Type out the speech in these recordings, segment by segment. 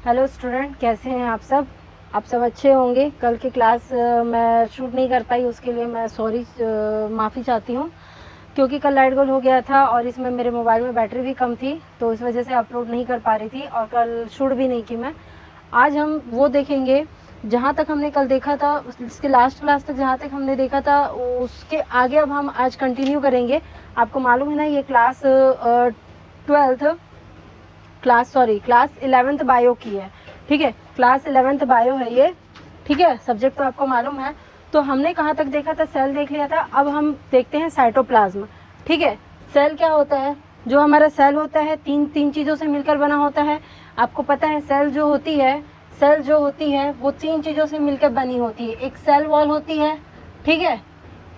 Hello student, कैसे हैं आप सब अच्छे होंगे। कल की क्लास मैं शूट नहीं कर पाई, उसके लिए मैं माफ़ी चाहती हूँ, क्योंकि कल लाइट गोल हो गया था और इसमें मेरे मोबाइल में बैटरी भी कम थी, तो इस वजह से अपलोड नहीं कर पा रही थी और कल शूट भी नहीं की मैं। आज हम वो देखेंगे जहाँ तक हमने कल देखा था, उसके लास्ट क्लास तक जहाँ तक हमने देखा था उसके आगे अब हम आज कंटिन्यू करेंगे। आपको मालूम है ना, ये क्लास क्लास 11th बायो की है। ठीक है, क्लास 11th बायो है ये। ठीक है, सब्जेक्ट तो आपको मालूम है। तो हमने कहाँ तक देखा था, सेल देख लिया था। अब हम देखते हैं साइटोप्लाज्म। ठीक है, सेल क्या होता है? जो हमारा सेल होता है तीन चीज़ों से मिलकर बना होता है। आपको पता है सेल जो होती है वो 3 चीज़ों से मिलकर बनी होती है। एक सेल वॉल होती है, ठीक है,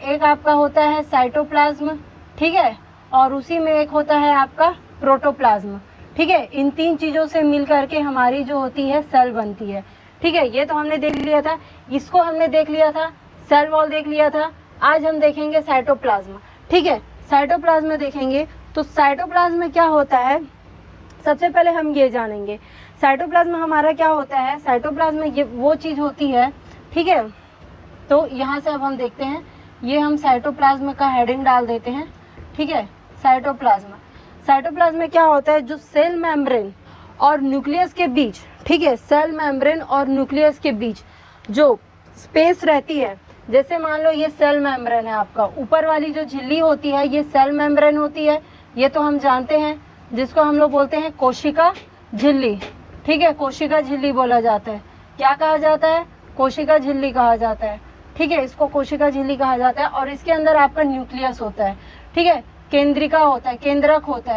एक आपका होता है साइटोप्लाज्म, ठीक है, और उसी में एक होता है आपका प्रोटोप्लाज्म। ठीक है, इन 3 चीज़ों से मिल करके हमारी जो होती है सेल बनती है। ठीक है, ये तो हमने देख लिया था, इसको हमने देख लिया था, सेल वॉल देख लिया था। आज हम देखेंगे साइटोप्लाज्म। ठीक है, साइटोप्लाज्म देखेंगे तो साइटोप्लाज्म में क्या होता है, सबसे पहले हम ये जानेंगे साइटोप्लाज्म हमारा क्या होता है। साइटोप्लाज्म ये वो चीज़ होती है, ठीक है। तो यहाँ से अब हम देखते हैं, ये हम साइटोप्लाज्म का हेडिंग डाल देते हैं। ठीक है, साइटोप्लाज्म में क्या होता है, जो सेल मेम्ब्रेन और न्यूक्लियस के बीच, ठीक है, सेल मेम्ब्रेन और न्यूक्लियस के बीच जो स्पेस रहती है, जैसे मान लो ये सेल मेम्ब्रेन है आपका, ऊपर वाली जो झिल्ली होती है ये सेल मेम्ब्रेन होती है, ये तो हम जानते हैं, जिसको हम लोग बोलते हैं कोशिका झिल्ली। ठीक है, कोशिका झिल्ली बोला जाता है। क्या कहा जाता है? कोशिका झिल्ली कहा जाता है। ठीक है, इसको कोशिका झिल्ली कहा जाता है। और इसके अंदर आपका न्यूक्लियस होता है, ठीक है, केंद्रिका होता है, केंद्रक होता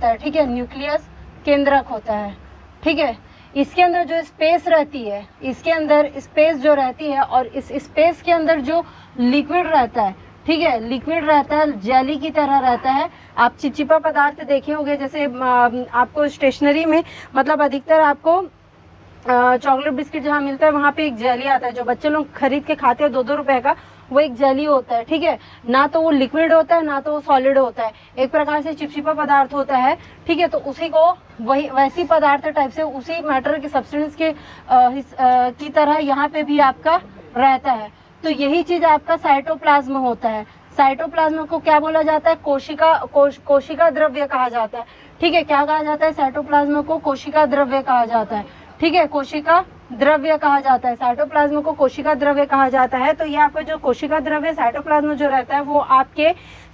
है, ठीक है, न्यूक्लियस केंद्रक होता है। ठीक है, इसके अंदर जो स्पेस रहती है, इसके अंदर स्पेस जो रहती है और इस स्पेस के अंदर जो लिक्विड रहता है, ठीक है, लिक्विड रहता है, जेली की तरह रहता है। आप चिपचिपा पदार्थ देखे होंगे, जैसे आपको स्टेशनरी में, मतलब अधिकतर आपको चॉकलेट बिस्किट जहाँ मिलता है वहाँ पे एक जेली आता है, जो बच्चे लोग खरीद के खाते हैं 2-2 रुपए का, वो एक जेली होता है। ठीक है, ना तो वो लिक्विड होता है ना तो वो सॉलिड होता है, एक प्रकार से चिपचिपा पदार्थ होता है। ठीक है, तो उसी को वैसी पदार्थ टाइप से, उसी मैटर के सब्सटेंस के की तरह यहाँ पे भी आपका रहता है। तो यही चीज आपका साइटोप्लाज्म होता है। साइटोप्लाज्म को क्या बोला जाता है? कोशिका द्रव्य कहा जाता है। ठीक है, क्या कहा जाता है? साइटोप्लाज्म को कोशिका द्रव्य कहा जाता है। ठीक है, कोशिका द्रव्य कहा जाता है, साइटोप्लाज्म को कोशिका द्रव्य कहा जाता है। तो ये आपका जो कोशिका द्रव्य साइटोप्लाज्म जो रहता है वो आपके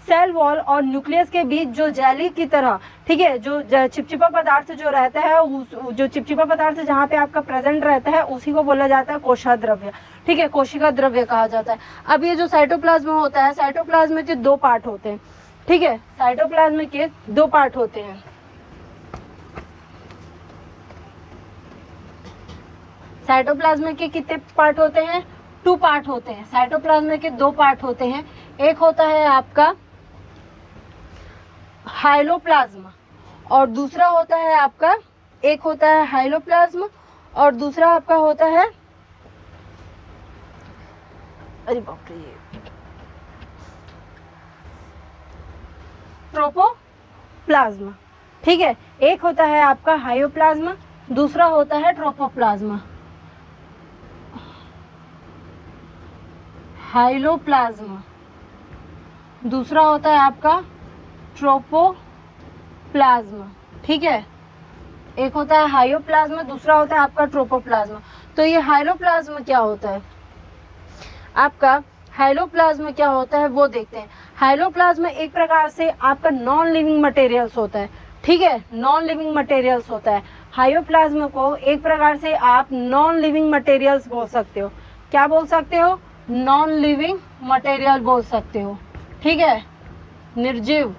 सेल वॉल और न्यूक्लियस के बीच जो जेली की तरह, ठीक है, जो चिपचिपा पदार्थ जो रहता है, जो चिपचिपा पदार्थ जहाँ पे आपका प्रेजेंट रहता है उसी को बोला जाता है कोशिका द्रव्य। ठीक है, कोशिका द्रव्य कहा जाता है। अब ये जो साइटोप्लाज्म होता है, साइटोप्लाज्म के 2 पार्ट होते हैं। ठीक है, साइटोप्लाज्म के 2 पार्ट होते हैं। साइटोप्लाज्म के कितने पार्ट होते हैं? 2 पार्ट होते हैं। साइटोप्लाज्म के 2 पार्ट होते हैं। एक होता है आपका हाइलोप्लाज्म और दूसरा होता है आपका, एक होता है हाइलोप्लाज्म और दूसरा आपका होता है, अरे बाप रे, ट्रोपोप्लाज्म। ठीक है, एक होता है आपका हाइलोप्लाज्म, दूसरा होता है ट्रोपोप्लाज्म। हाइलोप्लाज्म, दूसरा होता है आपका ट्रोपोप्लाज्म। ठीक है, एक होता है हाइलोप्लाज्म, दूसरा होता है आपका ट्रोपोप्लाज्म। तो ये हाइलोप्लाज्म क्या होता है आपका? हाइलोप्लाज्म क्या होता है वो देखते हैं। हाइलोप्लाज्म एक प्रकार से आपका नॉन लिविंग मटेरियल्स होता है। ठीक है, नॉन लिविंग मटेरियल्स होता है। हाइलोप्लाज्म को एक प्रकार से आप नॉन लिविंग मटेरियल्स बोल सकते हो। क्या बोल सकते हो? नॉन लिविंग मटेरियल बोल सकते हो। ठीक है, निर्जीव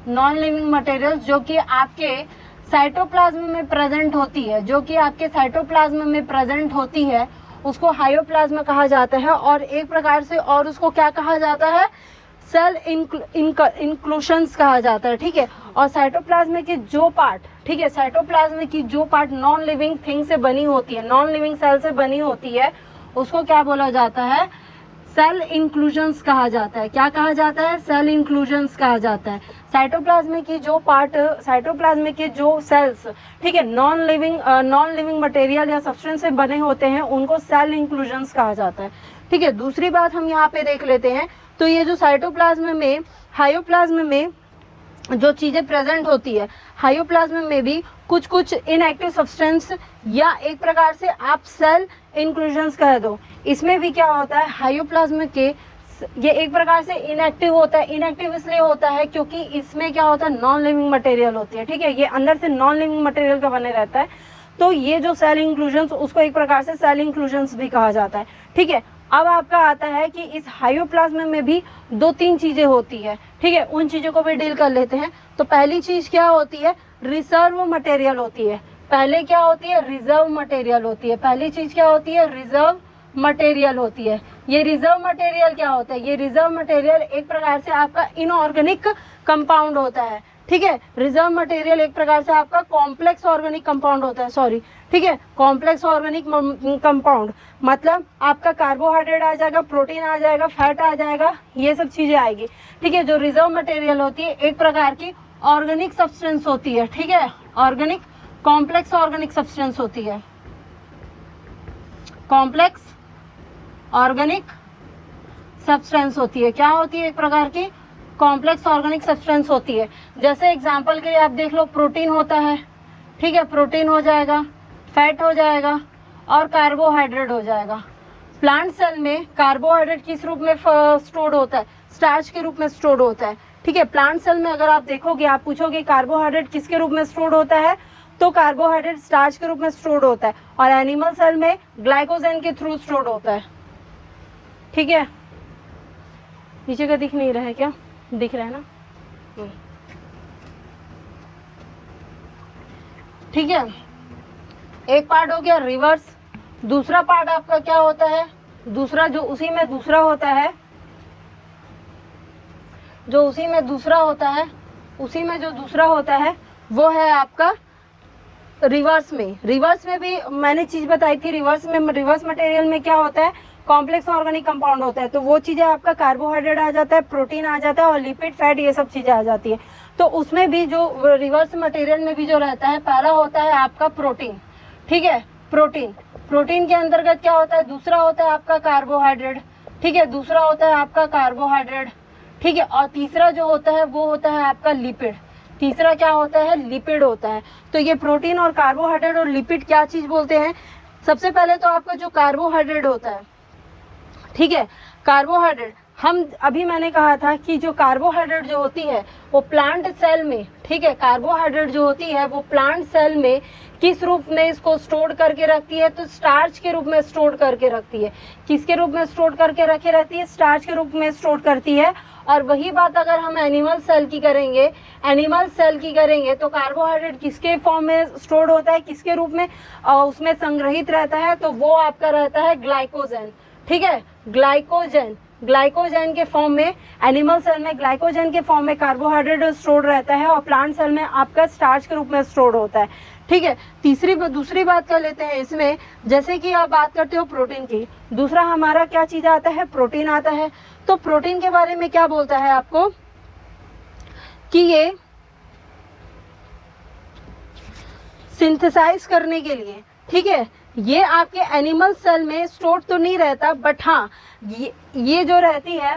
नॉन लिविंग मटेरियल्स जो कि आपके साइटोप्लाज्म में प्रेजेंट होती है, जो कि आपके साइटोप्लाज्म में प्रेजेंट होती है, उसको हाइलोप्लाज्म कहा जाता है। और एक प्रकार से और उसको क्या कहा जाता है? सेल इंक्लूशंस कहा जाता है। ठीक है, और साइटोप्लाज्म के जो पार्ट, ठीक है, साइटोप्लाज्म की जो पार्ट नॉन लिविंग थिंग से बनी होती है, नॉन लिविंग सेल से बनी होती है, उसको क्या बोला जाता है? सेल इंक्लूजन्स कहा जाता है। क्या कहा जाता है? सेल इंक्लूजन्स कहा जाता है। साइटोप्लाज्म की जो पार्ट, साइटोप्लाज्म के जो सेल्स, ठीक है, नॉन लिविंग मटेरियल या सब्सटेंस से बने होते हैं, उनको सेल इंक्लूजन्स कहा जाता है। ठीक है, दूसरी बात हम यहाँ पे देख लेते हैं। तो ये जो साइटोप्लाज्म में, हाइयोप्लाज्म में जो चीज़ें प्रेजेंट होती है, हाइयोप्लाज्म में भी कुछ कुछ इनएक्टिव सब्सटेंस या एक प्रकार से आप सेल इंक्लूजन्स कह दो। इसमें भी क्या होता है, हाइयोप्लाज्म के ये एक प्रकार से इनएक्टिव होता है। इनएक्टिव इसलिए होता है क्योंकि इसमें क्या होता है, नॉन लिविंग मटेरियल होती है। ठीक है, ये अंदर से नॉन लिविंग मटेरियल का बने रहता है। तो ये जो सेल इंक्लूजन्स, उसको एक प्रकार से सेल इंक्लूजन्स भी कहा जाता है। ठीक है, अब आपका आता है कि इस हाइयोप्लाज्म में भी 2-3 चीजें होती है। ठीक है, उन चीजों को भी डील कर लेते हैं। तो पहली चीज क्या होती है, रिजर्व मटेरियल होती है। पहले क्या होती है, रिजर्व मटेरियल होती है। पहली चीज क्या होती है, रिजर्व मटेरियल होती है। ये रिजर्व मटेरियल क्या होता है, ये रिजर्व मटेरियल एक प्रकार से आपका इनऑर्गेनिक कंपाउंड होता है। ठीक है, रिजर्व मटेरियल एक प्रकार से आपका कॉम्प्लेक्स ऑर्गेनिक कंपाउंड होता है, सॉरी, ठीक है, कॉम्प्लेक्स ऑर्गेनिक कंपाउंड मतलब आपका कार्बोहाइड्रेट आ जाएगा, प्रोटीन आ जाएगा, फैट आ जाएगा, ये सब चीजें आएगी। ठीक है, जो रिजर्व मटेरियल होती है एक प्रकार की ऑर्गेनिक सब्सटेंस होती है। ठीक है, ऑर्गेनिक, कॉम्प्लेक्स ऑर्गेनिक सब्सटेंस होती है, कॉम्प्लेक्स ऑर्गेनिक सब्सटेंस होती है। क्या होती है, एक प्रकार की कॉम्प्लेक्स ऑर्गेनिक सब्सटेंस होती है। जैसे एग्जांपल के लिए आप देख लो, प्रोटीन होता है, ठीक है, प्रोटीन हो जाएगा, फैट हो जाएगा और कार्बोहाइड्रेट हो जाएगा। प्लांट सेल में कार्बोहाइड्रेट किस रूप में स्टोर्ड होता है, स्टार्च के रूप में स्टोर्ड होता है। ठीक है, प्लांट सेल में अगर आप देखोगे, आप पूछोगे कार्बोहाइड्रेट किसके रूप में स्टोर्ड होता है, तो कार्बोहाइड्रेट स्टार्च के रूप में स्टोर्ड होता है। और एनिमल सेल में ग्लाइकोजन के थ्रू स्टोर्ड होता है। ठीक है, नीचे का दिख नहीं रहा है क्या, दिख रहा है ना। ठीक है, एक पार्ट हो गया रिवर्स। दूसरा पार्ट आपका क्या होता है, दूसरा जो उसी में दूसरा होता है, जो उसी में दूसरा होता है, उसी में जो दूसरा होता है वो है आपका रिवर्स में। रिवर्स में भी मैंने चीज बताई थी, रिवर्स में, रिवर्स मटेरियल में क्या होता है, कॉम्प्लेक्स ऑर्गेनिक कंपाउंड होता है। तो वो चीजें आपका कार्बोहाइड्रेट आ जाता है, प्रोटीन आ जाता है और लिपिड, फैट, ये सब चीजें आ जाती है। तो उसमें भी जो रिवर्स मटेरियल में भी जो रहता है, पहला होता है आपका प्रोटीन। ठीक है, प्रोटीन, प्रोटीन के अंतर्गत क्या होता है, दूसरा होता है आपका कार्बोहाइड्रेट। ठीक है, दूसरा होता है आपका कार्बोहाइड्रेट। ठीक है, और तीसरा जो होता है वो होता है आपका लिपिड। तीसरा क्या होता है, लिपिड होता है। तो ये प्रोटीन और कार्बोहाइड्रेट और लिपिड क्या चीज बोलते हैं। सबसे पहले तो आपका जो कार्बोहाइड्रेट होता है, ठीक है, कार्बोहाइड्रेट, हम अभी मैंने कहा था कि जो कार्बोहाइड्रेट जो होती है वो प्लांट सेल में, ठीक है, कार्बोहाइड्रेट जो होती है वो प्लांट सेल में किस रूप में इसको स्टोर करके रखती है, तो स्टार्च के रूप में स्टोर करके रखती है। किसके रूप में स्टोर करके रखे रहती है, स्टार्च के रूप में स्टोर करती है। और वही बात अगर हम एनिमल सेल की करेंगे, एनिमल सेल की करेंगे तो कार्बोहाइड्रेट किसके फॉर्म में स्टोर होता है, किसके रूप में उसमें संग्रहित रहता है, तो वो आपका रहता है ग्लाइकोजन। ठीक है, ग्लाइकोजन, ग्लाइकोजन के फॉर्म में, एनिमल सेल में ग्लाइकोजन के फॉर्म में कार्बोहाइड्रेट स्टोर रहता है और प्लांट सेल में आपका स्टार्च के रूप में स्टोर होता है। ठीक है, दूसरी बात कर लेते हैं इसमें, जैसे कि आप बात करते हो प्रोटीन की, दूसरा हमारा क्या चीज आता है, प्रोटीन आता है। तो प्रोटीन के बारे में क्या बोलता है आपको कि ये सिंथेसाइज करने के लिए, ठीक है, ये आपके एनिमल सेल में स्टोर तो नहीं रहता, बट हाँ ये जो रहती है,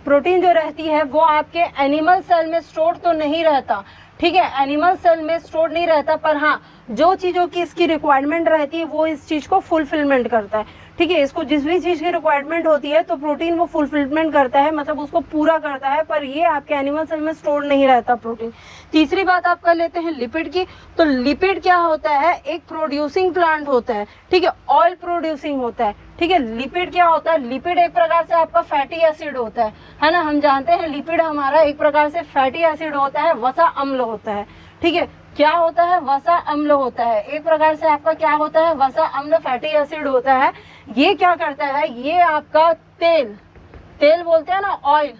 प्रोटीन जो रहती है वो आपके एनिमल सेल में स्टोर तो नहीं रहता। ठीक है, एनिमल सेल में स्टोर नहीं रहता, पर हाँ जो चीज़ों की इसकी रिक्वायरमेंट रहती है वो इस चीज़ को फुलफिलमेंट करता है। ठीक है, इसको जिस भी चीज़ की रिक्वायरमेंट होती है तो प्रोटीन वो फुलफिलमेंट करता है, मतलब उसको पूरा करता है, पर ये आपके एनिमल सेल में स्टोर नहीं रहता प्रोटीन। तीसरी बात आप कर लेते हैं लिपिड की। तो लिपिड क्या होता है, एक प्रोड्यूसिंग प्लांट होता है, ठीक है, ऑयल प्रोड्यूसिंग होता है। ठीक है, लिपिड क्या होता है, लिपिड एक प्रकार से आपका फैटी एसिड होता है ना, हम जानते हैं लिपिड हमारा एक प्रकार से फैटी एसिड होता है, वसा अम्ल होता है। ठीक है, क्या होता है, वसा अम्ल होता है, एक प्रकार से आपका क्या होता है, वसा अम्ल, फैटी एसिड होता है। ये क्या करता है, ये आपका तेल बोलते हैं ना, ऑयल,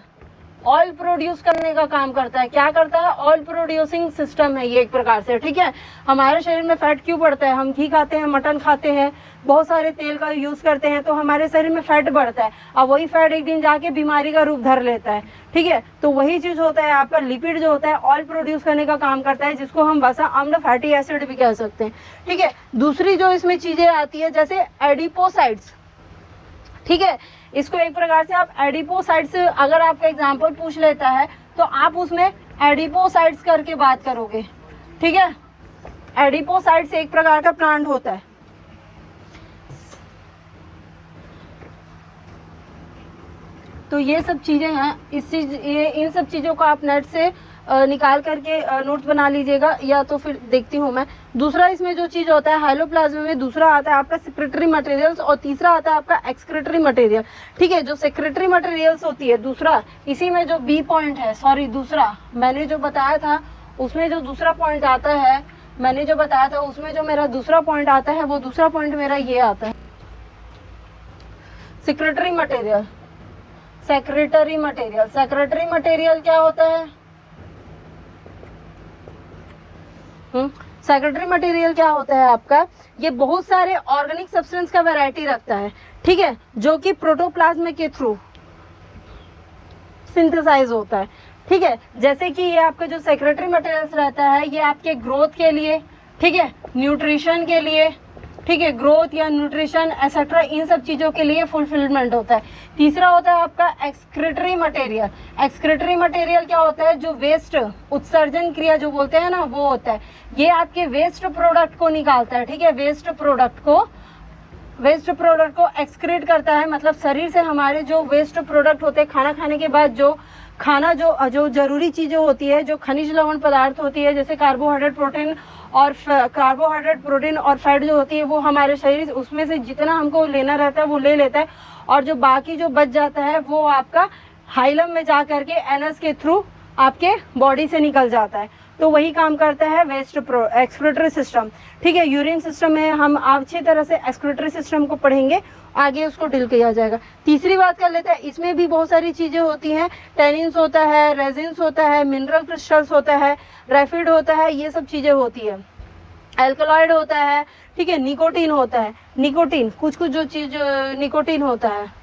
ऑयल प्रोड्यूस करने का काम करता है। क्या करता है? ऑयल प्रोड्यूसिंग सिस्टम है ये एक प्रकार से, ठीक है। हमारे शरीर में फैट क्यों बढ़ता है? हम घी खाते हैं, मटन खाते हैं, बहुत सारे तेल का यूज करते हैं, तो हमारे शरीर में फैट बढ़ता है। अब वही फैट एक दिन जाके बीमारी का रूप धर लेता है, ठीक है। तो वही चीज होता है आपका लिपिड जो होता है ऑयल प्रोड्यूस करने का काम करता है, जिसको हम वसा अम्ल फैटी एसिड भी कह सकते हैं, ठीक है। दूसरी जो इसमें चीजें आती है जैसे एडिपोसाइट्स, ठीक है। इसको एक प्रकार से आप एडिपोसाइट्स, अगर आपका एग्जाम्पल पूछ लेता है तो आप उसमें एडिपोसाइट्स करके बात करोगे, ठीक है। एडिपोसाइट्स एक प्रकार का प्लांट होता है। तो ये सब चीजें हैं, इन सब चीजों को आप नेट से निकाल करके नोट्स बना लीजिएगा, या तो फिर देखती हूँ मैं। दूसरा इसमें जो चीज होता है हाइलोप्लाज्म में, दूसरा आता है आपका सेक्रेटरी मटेरियल्स और तीसरा आता है आपका एक्सक्रीटरी मटेरियल, ठीक है। जो सेक्रेटरी मटेरियल्स होती है, दूसरा इसी में जो बी पॉइंट है, सॉरी दूसरा मैंने जो बताया था उसमें जो दूसरा पॉइंट आता है, मैंने जो बताया था उसमें जो मेरा दूसरा पॉइंट आता है, वो दूसरा पॉइंट मेरा ये आता है secretary material. Secretary material, secretary material क्या होता है? सेक्रेटरी मटेरियल क्या होता है आपका? ये बहुत सारे ऑर्गेनिक सब्सटेंस का वैरायटी रखता है, ठीक है, जो कि प्रोटोप्लाज्म के थ्रू सिंथेसाइज होता है, ठीक है। जैसे कि ये आपका जो सेक्रेटरी मटेरियल्स रहता है, ये आपके ग्रोथ के लिए, ठीक है, न्यूट्रिशन के लिए, ठीक है, ग्रोथ या न्यूट्रिशन एक्सेट्रा, इन सब चीजों के लिए फुलफिलमेंट होता है। तीसरा होता है आपका एक्सक्रीटरी मटेरियल। एक्सक्रीटरी मटेरियल क्या होता है? जो वेस्ट उत्सर्जन क्रिया जो बोलते हैं ना, वो होता है। ये आपके वेस्ट प्रोडक्ट को निकालता है, ठीक है, वेस्ट प्रोडक्ट को एक्सक्रीट करता है। मतलब शरीर से हमारे जो वेस्ट प्रोडक्ट होते हैं, खाना खाने के बाद जो खाना जो जरूरी चीजें होती है, जो खनिज लवण पदार्थ होती है, जैसे कार्बोहाइड्रेट प्रोटीन और फैट जो होती है, वो हमारे शरीर उसमें से जितना हमको लेना रहता है वो ले लेता है, और जो बाकी जो बच जाता है वो आपका हाइलम में जा करके एनस के थ्रू आपके बॉडी से निकल जाता है। तो वही काम करता है वेस्ट एक्सक्रीटरी सिस्टम, ठीक है। यूरिन सिस्टम में हम अच्छी तरह से एक्सक्रीटरी सिस्टम को पढ़ेंगे, आगे उसको डील किया जाएगा। तीसरी बात कर लेते हैं, इसमें भी बहुत सारी चीजें होती हैं। टेनिन्स होता है, रेजिन्स होता है, मिनरल क्रिस्टल्स होता है, रैफिड होता है, ये सब चीजें होती है। एल्कलॉइड होता है, ठीक है, निकोटीन होता है। निकोटीन कुछ जो चीज निकोटीन होता है।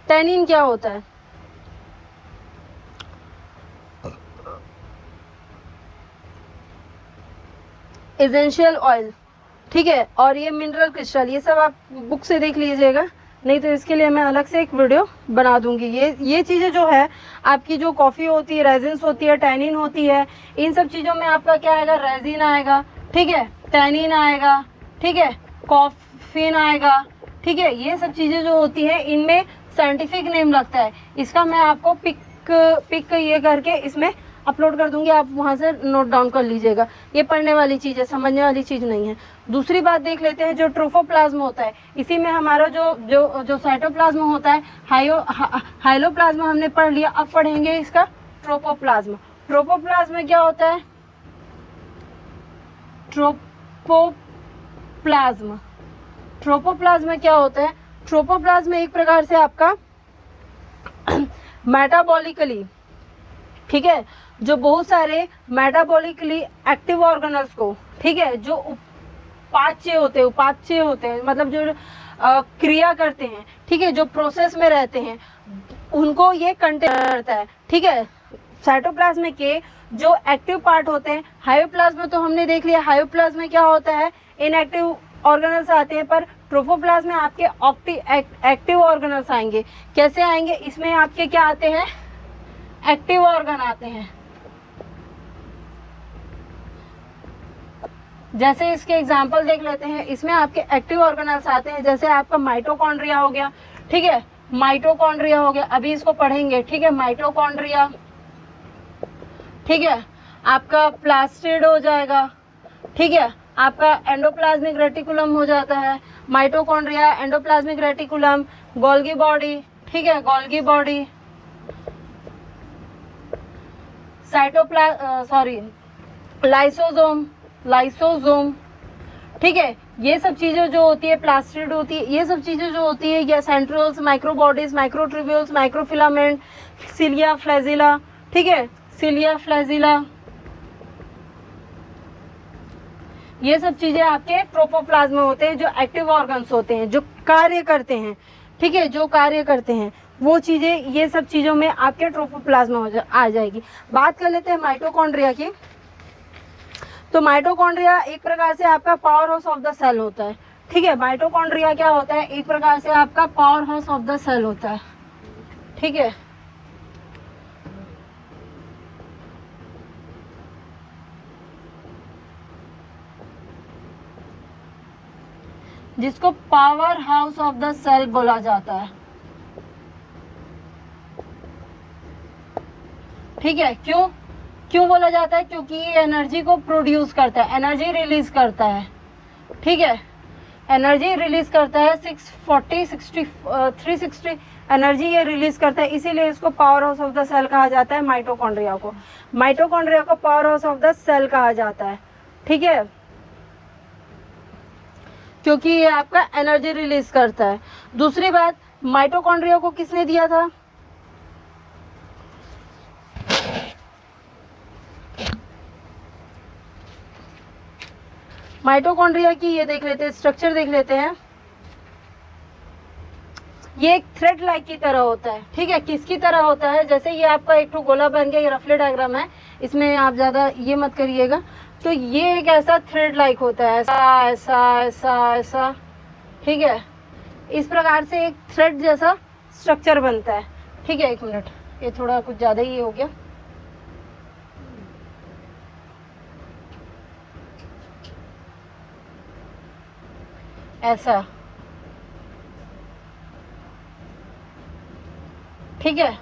टेनिन क्या होता है? एसेंशियल ऑयल, ठीक है। और ये मिनरल क्रिस्टल, ये सब आप बुक से देख लीजिएगा, नहीं तो इसके लिए मैं अलग से एक वीडियो बना दूंगी। ये चीज़ें जो है आपकी, जो कॉफ़ी होती है, रेजिन्स होती है, टैनिन होती है, इन सब चीज़ों में आपका क्या आएगा? रेजिन आएगा, ठीक है, टैनिन आएगा, ठीक है, कॉफिन आएगा, ठीक है। ये सब चीज़ें जो होती है इनमें साइंटिफिक नेम लगता है। इसका मैं आपको पिक ये करके इसमें अपलोड कर दूंगी, आप वहां से नोट डाउन कर लीजिएगा। ये पढ़ने वाली चीज़ है, समझने वाली चीज़ नहीं है। दूसरी बात देख लेते हैं, जो ट्रोफोप्लाज्म होता है, इसी में हमारा जो साइटोप्लाज्म होता है, हाइलोप्लाज्म हमने पढ़ लिया, अब पढ़ेंगे इसका ट्रोपोप्लाज्म। ट्रोपोप्लाज्म में क्या होता है? ट्रोपोप्लाज्म में क्या होता है? ट्रोपोप्लाज्म एक प्रकार से आपका मेटाबॉलिकली, ठीक है, जो बहुत सारे मेटाबॉलिकली एक्टिव ऑर्गेनल्स को, ठीक है, जो उपाच्य होते हैं, मतलब जो क्रिया करते हैं, ठीक है, जो प्रोसेस में रहते हैं, उनको ये कंटेन करता है, ठीक है। साइटोप्लाज्म के जो एक्टिव पार्ट होते हैं, हाइपोप्लाज्म तो हमने देख लिया, हाइपोप्लाज्म में क्या होता है? इनएक्टिव ऑर्गेनल्स आते हैं, पर ट्रोफोप्लाज्म में आपके एक्टिव ऑर्गेनल्स आएंगे। कैसे आएंगे? इसमें आपके क्या आते हैं? एक्टिव ऑर्गन आते हैं। जैसे इसके एग्जांपल देख लेते हैं, इसमें आपके एक्टिव ऑर्गेनल्स आते हैं, जैसे आपका माइटोकॉन्ड्रिया हो गया, ठीक है, माइटोकॉन्ड्रिया हो गया, अभी इसको पढ़ेंगे, ठीक है, माइटोकॉन्ड्रिया, ठीक है, आपका प्लास्टिड हो जाएगा, ठीक है, आपका एंडोप्लाज्मिक रेटिकुलम हो जाता है, mitochondria, endoplasmic reticulum, Golgi body, ठीक है, गोल्गी बॉडी, लाइसोसोम, ठीक है। ये सब चीज़ें जो होती है, प्लास्टिड होती है, ये सब चीज़ें जो होती है, या centrioles, microbodies, microtubules, microfilament, cilia flagella, ठीक है, सिलिया फ्लैजिला, ये सब चीज़ें आपके ट्रोपोप्लाज्म में होते हैं, जो एक्टिव ऑर्गन्स होते हैं, जो कार्य करते हैं, ठीक है, जो कार्य करते हैं, वो चीज़ें, ये सब चीज़ों में आपके ट्रोपोप्लाज्म आ जाएगी। बात कर लेते हैं माइटोकॉन्ड्रिया की। तो माइटोकॉन्ड्रिया एक प्रकार से आपका powerhouse of the cell होता है, ठीक है। माइटोकॉन्ड्रिया क्या होता है? एक प्रकार से आपका powerhouse of the cell होता है, ठीक है। जिसको powerhouse of the cell बोला जाता है, ठीक है। क्यों बोला जाता है? क्योंकि ये एनर्जी को प्रोड्यूस करता है, एनर्जी रिलीज करता है, ठीक है, एनर्जी रिलीज करता है। 360 एनर्जी ये रिलीज करता है, इसीलिए इसको powerhouse of the cell कहा जाता है। माइटोकॉन्ड्रिया को powerhouse of the cell कहा जाता है, ठीक है, क्योंकि ये आपका एनर्जी रिलीज करता है। दूसरी बात, माइटोकॉन्ड्रिया को किसने दिया था? माइटोकॉन्ड्रिया की ये देख लेते हैं, स्ट्रक्चर देख लेते हैं। ये एक थ्रेड लाइक की तरह होता है, ठीक है। किसकी तरह होता है? जैसे ये आपका एक तो गोला बन गया, ये रफली डायग्राम है, इसमें आप ज्यादा ये मत करिएगा। तो ये एक ऐसा थ्रेड लाइक होता है, ऐसा ऐसा ऐसा ऐसा, ठीक है। इस प्रकार से एक थ्रेड जैसा स्ट्रक्चर बनता है, ठीक है। एक मिनट, ये थोड़ा कुछ ज्यादा ही हो गया। ऐसा, ठीक है,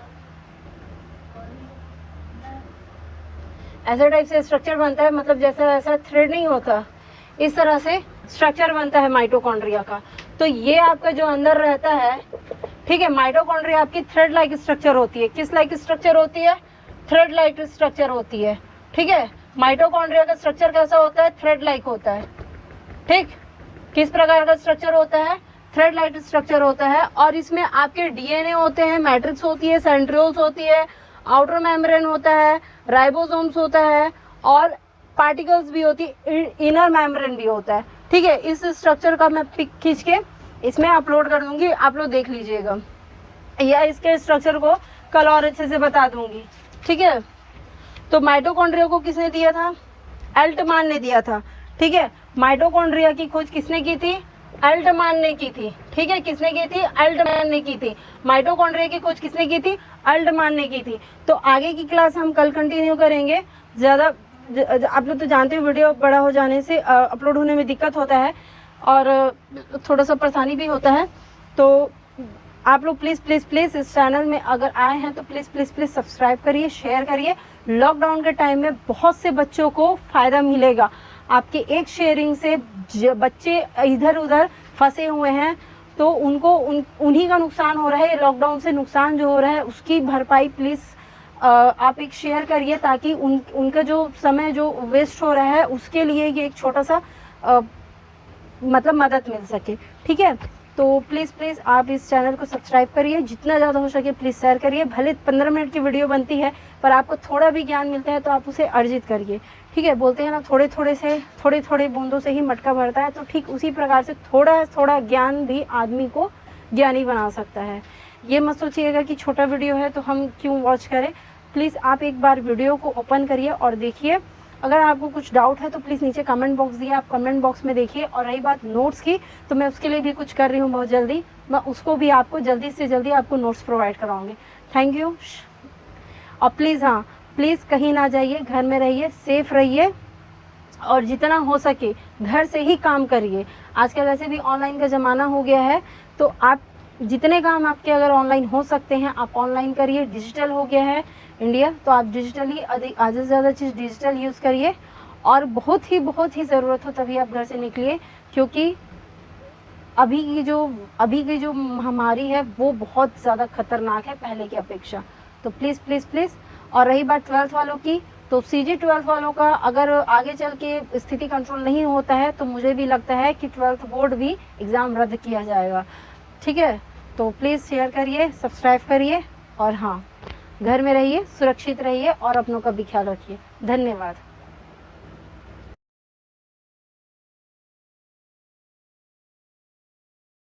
ऐसा टाइप से स्ट्रक्चर बनता है, मतलब जैसा ऐसा थ्रेड नहीं होता, इस तरह से स्ट्रक्चर बनता है माइटोकॉन्ड्रिया का। तो ये आपका जो अंदर रहता है, ठीक है, माइटोकॉन्ड्रिया आपकी थ्रेड लाइक स्ट्रक्चर होती है। किस लाइक स्ट्रक्चर होती है? थ्रेड लाइक स्ट्रक्चर होती है, ठीक है। माइटोकॉन्ड्रिया का स्ट्रक्चर कैसा होता है? थ्रेड लाइक होता है, ठीक। किस प्रकार का स्ट्रक्चर होता है? थ्रेड लाइक स्ट्रक्चर होता है। और इसमें आपके डीएनए होते हैं, मैट्रिक्स होती है, सेंट्रियोल्स होती है, आउटर मेम्ब्रेन होता है, राइबोसोम्स होता है, और पार्टिकल्स भी होती है, इनर मेम्ब्रेन भी होता है, ठीक है। इस स्ट्रक्चर का मैं पिक खींच के इसमें अपलोड कर दूंगी, आप लोग देख लीजिएगा, या इसके स्ट्रक्चर को कल और अच्छे से बता दूंगी, ठीक है। तो माइटोकॉन्ड्रिया को किसने दिया था? एल्टमान ने दिया था, ठीक है। माइटोकॉन्ड्रिया की खोज किसने की थी? एल्टमान ने की थी, ठीक है। किसने की थी? एल्टमान ने की थी। माइटोकॉन्ड्रिया की खोज किसने की थी? एल्टमान ने की थी। तो आगे की क्लास हम कल कंटिन्यू करेंगे। ज़्यादा आप लोग तो जानते हो, वीडियो बड़ा हो जाने से अपलोड होने में दिक्कत होता है और थोड़ा सा परेशानी भी होता है। तो आप लोग प्लीज़ प्लीज़ प्लीज़ इस चैनल में अगर आए हैं तो प्लीज़ प्लीज़ प्लीज़ सब्सक्राइब करिए, शेयर करिए। लॉकडाउन के टाइम में बहुत से बच्चों को फ़ायदा मिलेगा। आपके एक शेयरिंग से बच्चे इधर उधर फंसे हुए हैं, तो उनको उन्हीं का नुकसान हो रहा है। लॉकडाउन से नुकसान जो हो रहा है उसकी भरपाई प्लीज़ आप एक शेयर करिए, ताकि उनका जो समय जो वेस्ट हो रहा है उसके लिए ये एक छोटा सा मतलब मदद मिल सके, ठीक है। तो प्लीज़ प्लीज़ आप इस चैनल को सब्सक्राइब करिए, जितना ज़्यादा हो सके प्लीज़ शेयर करिए। भले 15 मिनट की वीडियो बनती है, पर आपको थोड़ा भी ज्ञान मिलता है तो आप उसे अर्जित करिए, ठीक है। बोलते हैं ना, थोड़े थोड़े बूंदों से ही मटका भरता है, तो ठीक उसी प्रकार से थोड़ा थोड़ा ज्ञान भी आदमी को ज्ञानी बना सकता है। ये मत सोचिएगा कि छोटा वीडियो है तो हम क्यों वॉच करें। प्लीज़ आप एक बार वीडियो को ओपन करिए और देखिए। अगर आपको कुछ डाउट है तो प्लीज़ नीचे कमेंट बॉक्स दिए, आप कमेंट बॉक्स में देखिए। और रही बात नोट्स की, तो मैं उसके लिए भी कुछ कर रही हूँ बहुत जल्दी, मैं उसको भी आपको जल्दी से जल्दी आपको नोट्स प्रोवाइड कराऊंगी। Thank you. और प्लीज़, हाँ प्लीज़ कहीं ना जाइए, घर में रहिए, सेफ रहिए, और जितना हो सके घर से ही काम करिए। आजकल वैसे भी ऑनलाइन का ज़माना हो गया है, तो आप जितने काम आपके अगर ऑनलाइन हो सकते हैं आप ऑनलाइन करिए। डिजिटल हो गया है इंडिया, तो आप डिजिटली ज़्यादा से ज़्यादा चीज़ डिजिटल यूज़ करिए। और बहुत ही ज़रूरत हो तभी आप घर से निकलिए, क्योंकि अभी की जो महामारी है वो बहुत ज़्यादा खतरनाक है पहले की अपेक्षा। तो प्लीज़ प्लीज़ प्लीज़। और रही बात 12th वालों की, तो CG 12th वालों का अगर आगे चल के स्थिति कंट्रोल नहीं होता है तो मुझे भी लगता है कि 12th बोर्ड भी एग्ज़ाम रद्द किया जाएगा। ठीक है, तो प्लीज़ शेयर करिए, सब्सक्राइब करिए और हाँ, घर में रहिए, सुरक्षित रहिए और अपनों का भी ख्याल रखिए। धन्यवाद।